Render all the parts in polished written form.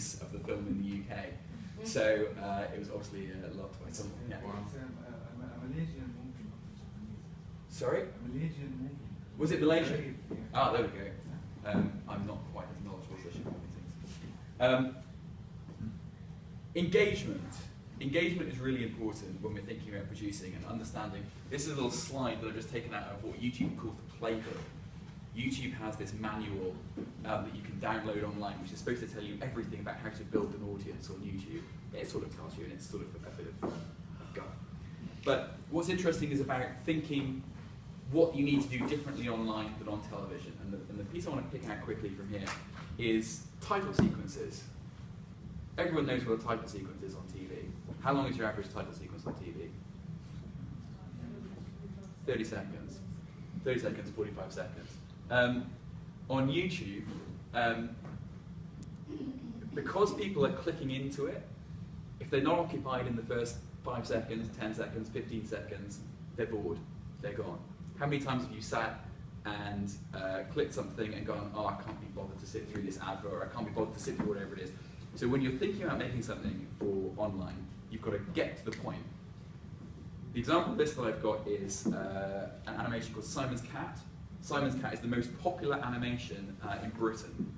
release of the film in the UK. So it was obviously loved by someone. Yeah. A Malaysian movie. Sorry? A Malaysian movie. Was it Malaysian? Ah, there we go. I'm not quite as knowledgeable as I should be. Engagement. Engagement is really important when we're thinking about producing and understanding. This is a little slide that I've just taken out of what YouTube calls the playbook. YouTube has this manual that you can download online, which is supposed to tell you everything about how to build an audience on YouTube. It sort of tells you, and it's sort of a bit of guff. But what's interesting is about thinking what you need to do differently online than on television. And the piece I want to pick out quickly from here is title sequences. Everyone knows what a title sequence is on TV. How long is your average title sequence on TV? 30 seconds. 30 seconds, 45 seconds. On YouTube, because people are clicking into it, if they're not occupied in the first 5 seconds, 10 seconds, 15 seconds, they're bored, they're gone. How many times have you sat and clicked something and gone, oh, I can't be bothered to sit through this advert, or I can't be bothered to sit through whatever it is. So when you're thinking about making something for online, you've got to get to the point. The example of this that I've got is an animation called Simon's Cat. Simon's Cat is the most popular animation in Britain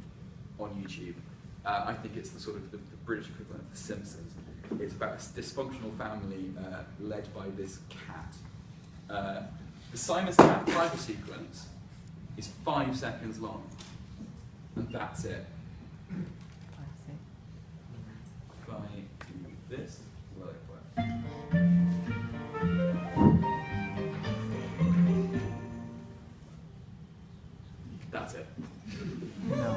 on YouTube. I think it's the sort of the British equivalent of The Simpsons. It's about a dysfunctional family led by this cat. The Simon's Cat title sequence is 5 seconds long, and that's it. If I do this, will it work? That's it. La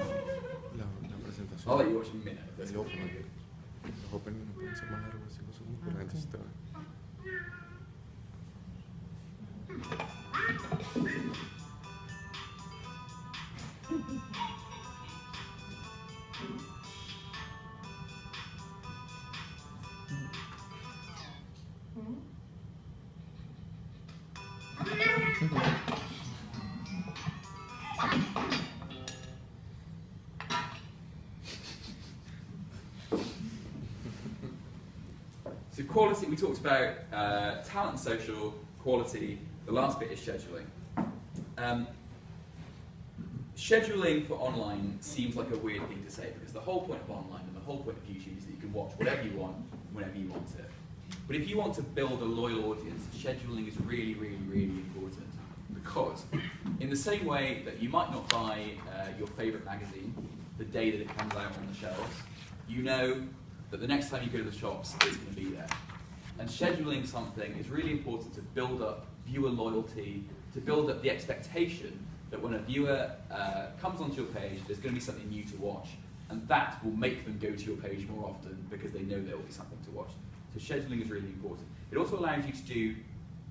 presentación. I'll let you watch a minute of this. Los opening no pueden ser más largos, así que son muy importantes. So quality, we talked about talent and social, quality, the last bit is scheduling. Scheduling for online seems like a weird thing to say because the whole point of online and the whole point of YouTube is that you can watch whatever you want, whenever you want it. But if you want to build a loyal audience, scheduling is really, really, really important because in the same way that you might not buy your favourite magazine the day that it comes out on the shelves, you know that the next time you go to the shops, it's going to be there. And scheduling something is really important to build up viewer loyalty, to build up the expectation that when a viewer comes onto your page, there's going to be something new to watch. And that will make them go to your page more often because they know there will be something to watch. So scheduling is really important. It also allows you to do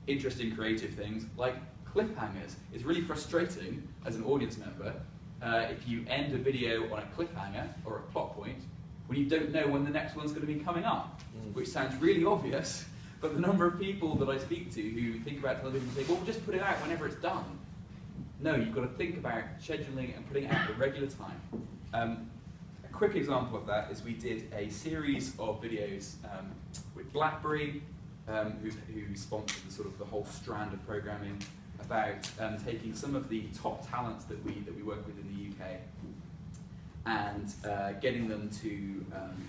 interesting creative things like cliffhangers. It's really frustrating as an audience member if you end a video on a cliffhanger or a plot point when you don't know when the next one's going to be coming up, which sounds really obvious, but the number of people that I speak to who think about television and say, well, just put it out whenever it's done. No, you've got to think about scheduling and putting it out at a regular time. A quick example of that is we did a series of videos with BlackBerry, who sponsored the whole strand of programming, about taking some of the top talents that we work with in the UK and getting them to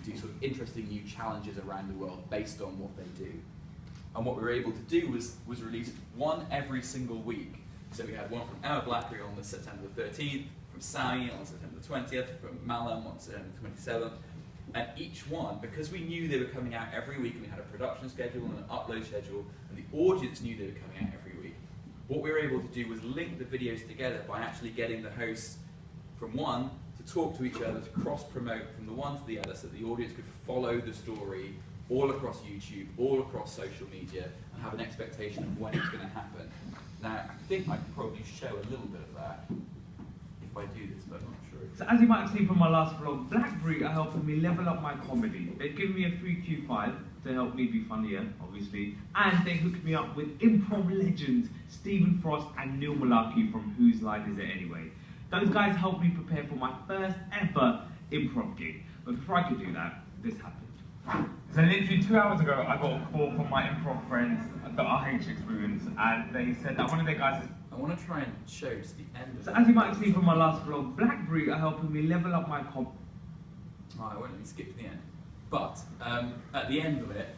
do sort of interesting new challenges around the world based on what they do. And what we were able to do was release one every single week. So we had one from Emma Blackberry on the September the 13th, from Sally on September the 20th, from Malam on September the 27th. And each one, because we knew they were coming out every week, and we had a production schedule and an upload schedule, and the audience knew they were coming out every week, what we were able to do was link the videos together by actually getting the hosts from one to talk to each other, to cross-promote from the one to the other so that the audience could follow the story all across YouTube, all across social media, and have an expectation of when it's going to happen. Now, I think I can probably show a little bit of that if I do this, but I'm not sure. So as you might have seen from my last vlog, BlackBerry are helping me level up my comedy. They've given me a free Q5 to help me be funnier, obviously, and they hooked me up with improv legends Stephen Frost and Neil Malarkey from Whose Line Is It Anyway? Those guys helped me prepare for my first ever improv gig. But before I could do that, this happened. So literally 2 hours ago, I got a call from my improv friends at the RH experience, and they said that one of their guys is... I want to try and show just the end of So it. as you might have seen from my last vlog, BlackBerry are helping me level up my Oh, I won't let me skip to the end. But at the end of it,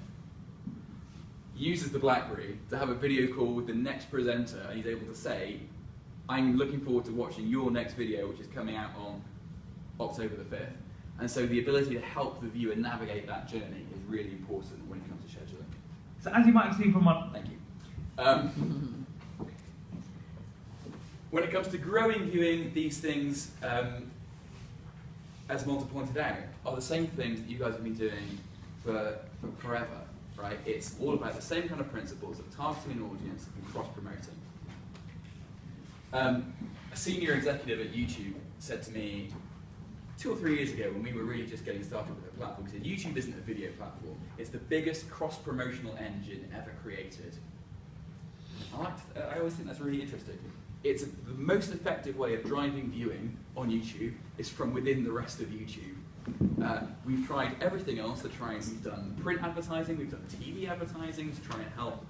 he uses the BlackBerry to have a video call with the next presenter, and he's able to say, I'm looking forward to watching your next video, which is coming out on October the 5th. And so the ability to help the viewer navigate that journey is really important when it comes to scheduling. So as you might have seen from my... Thank you. When it comes to growing viewing, these things, as Malta pointed out, are the same things that you guys have been doing for forever, right? It's all about the same kind of principles of targeting an audience and cross-promoting. A senior executive at YouTube said to me 2 or 3 years ago, when we were really just getting started with the platform, he said, YouTube isn't a video platform, it's the biggest cross-promotional engine ever created. I always think that's really interesting. It's the most effective way of driving viewing on YouTube is from within the rest of YouTube. We've tried everything else to try, and we've done print advertising, we've done TV advertising to try and help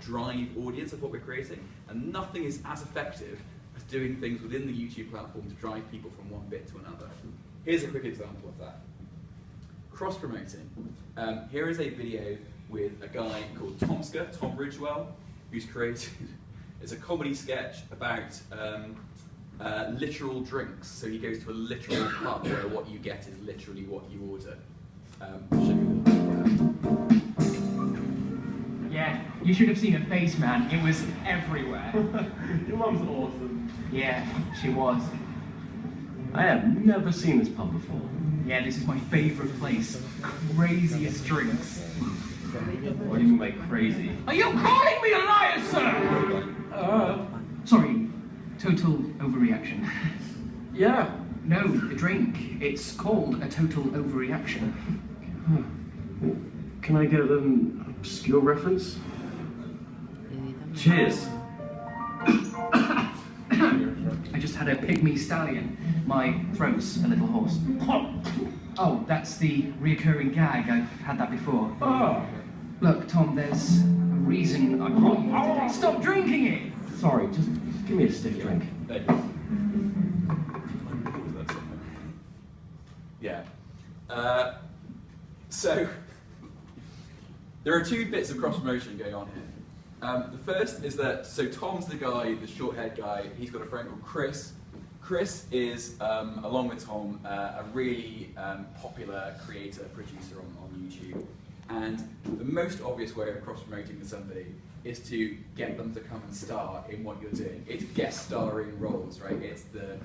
drive audience of what we're creating, and nothing is as effective as doing things within the YouTube platform to drive people from one bit to another. Here's a quick example of that. Cross-promoting. Here is a video with a guy called Tom Ridgewell, who's created it's a comedy sketch about literal drinks. So he goes to a literal pub where what you get is literally what you order. I'll show you the Yeah, you should have seen her face, man. It was everywhere. Your mum's awesome. Yeah, she was. I have never seen this pub before. Yeah, this is my favourite place. Craziest drinks. What do you mean by crazy? Are you calling me a liar, sir? Sorry, total overreaction. Yeah. No, the drink. It's called a total overreaction. Can I get an obscure reference? Cheers. I just had a pygmy stallion. My throat's a little hoarse. Oh, that's the reoccurring gag. I've had that before. Oh. Look, Tom, there's a reason I brought you here today. Stop drinking it! Sorry, just give me a stiff drink. There you go. Yeah. So, there are 2 bits of cross-promotion going on here. The first is that, so Tom's the guy, the short-haired guy, he's got a friend called Chris. Chris is, along with Tom, a really popular creator, producer on YouTube. And the most obvious way of cross-promoting with somebody is to get them to come and star in what you're doing. It's guest starring roles, right? It's the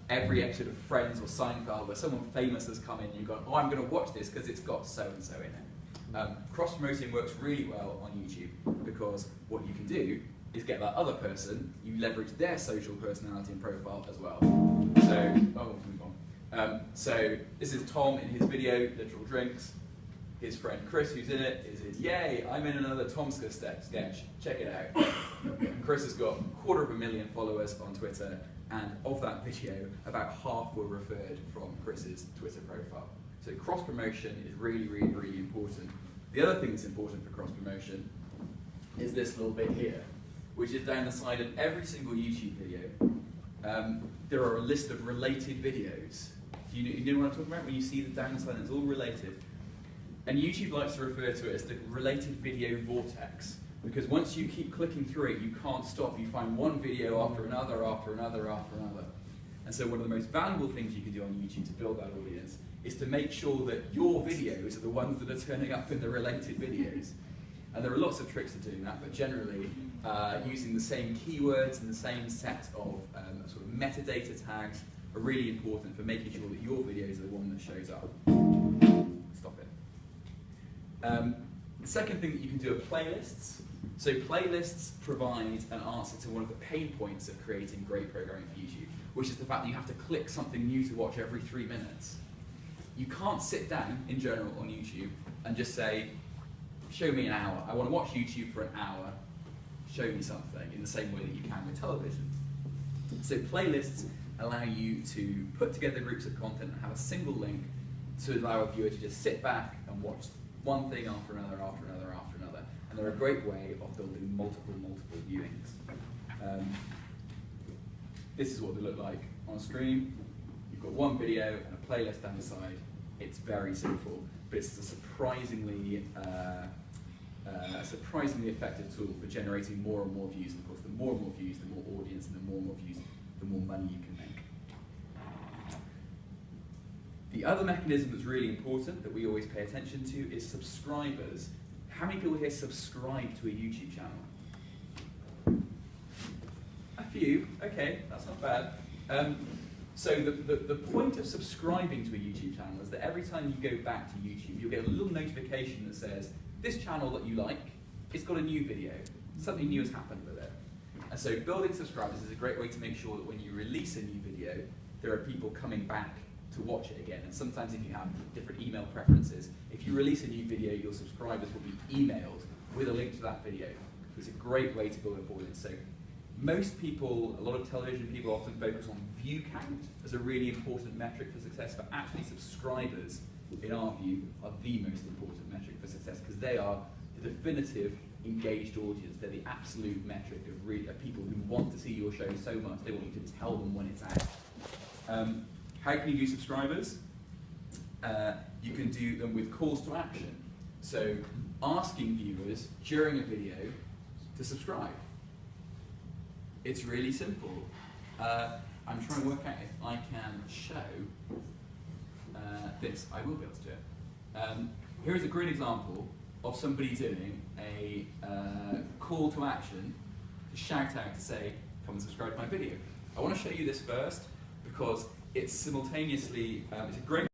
every episode of Friends or Seinfeld where someone famous has come in and you've gone, oh, I'm going to watch this because it's got so-and-so in it. Cross-promoting works really well on YouTube because what you can do is get that other person, you leverage their social personality and profile as well. So, move on. So this is Tom in his video, Literal Drinks. His friend Chris, who's in it, is in, yay, I'm in another Tomska sketch, check it out. And Chris has got 250,000 followers on Twitter, and of that video, about half were referred from Chris's Twitter profile. So cross-promotion is really, really, really important. The other thing that's important for cross-promotion is this little bit here, which is down the side of every single YouTube video. There are a list of related videos. Do you know what I'm talking about? When you see the downside, it's all related. And YouTube likes to refer to it as the related video vortex, because once you keep clicking through it, you can't stop. You find one video after another, after another, after another. And so one of the most valuable things you can do on YouTube to build that audience is to make sure that your videos are the ones that are turning up in the related videos. And there are lots of tricks to doing that, but generally using the same keywords and the same set of sort of metadata tags are really important for making sure that your videos are the one that shows up. Stop it. The second thing that you can do are playlists. So playlists provide an answer to one of the pain points of creating great programming for YouTube, which is the fact that you have to click something new to watch every 3 minutes. You can't sit down, in general, on YouTube and just say, show me an hour. I want to watch YouTube for an hour. Show me something, in the same way that you can with television. So playlists allow you to put together groups of content and have a single link to allow a viewer to just sit back and watch one thing after another, after another, after another. And they're a great way of building multiple viewings. This is what they look like on a screen. You've got one video and a playlist down the side. It's very simple, but it's a surprisingly effective tool for generating more and more views. And of course, the more and more views, the more audience, and the more and more views, the more money you can make. The other mechanism that's really important that we always pay attention to is subscribers. How many people here subscribe to a YouTube channel? A few, okay, that's not bad. So the point of subscribing to a YouTube channel is that every time you go back to YouTube, you'll get a little notification that says, this channel that you like, it's got a new video. Something new has happened with it. And so building subscribers is a great way to make sure that when you release a new video, there are people coming back to watch it again. And sometimes if you have different email preferences, if you release a new video, your subscribers will be emailed with a link to that video. It's a great way to build an audience. So most people, a lot of television people often focus on view count as a really important metric for success, but actually subscribers, in our view, are the most important metric for success because they are the definitive engaged audience. They're the absolute metric of people who want to see your show so much they want you to tell them when it's out. How can you do subscribers? You can do them with calls to action. So asking viewers during a video to subscribe. It's really simple. I'm trying to work out if I can show this. I will be able to do it. Here is a great example of somebody doing a call to action to shout out to say, come and subscribe to my video. I want to show you this first because it's simultaneously, it's a great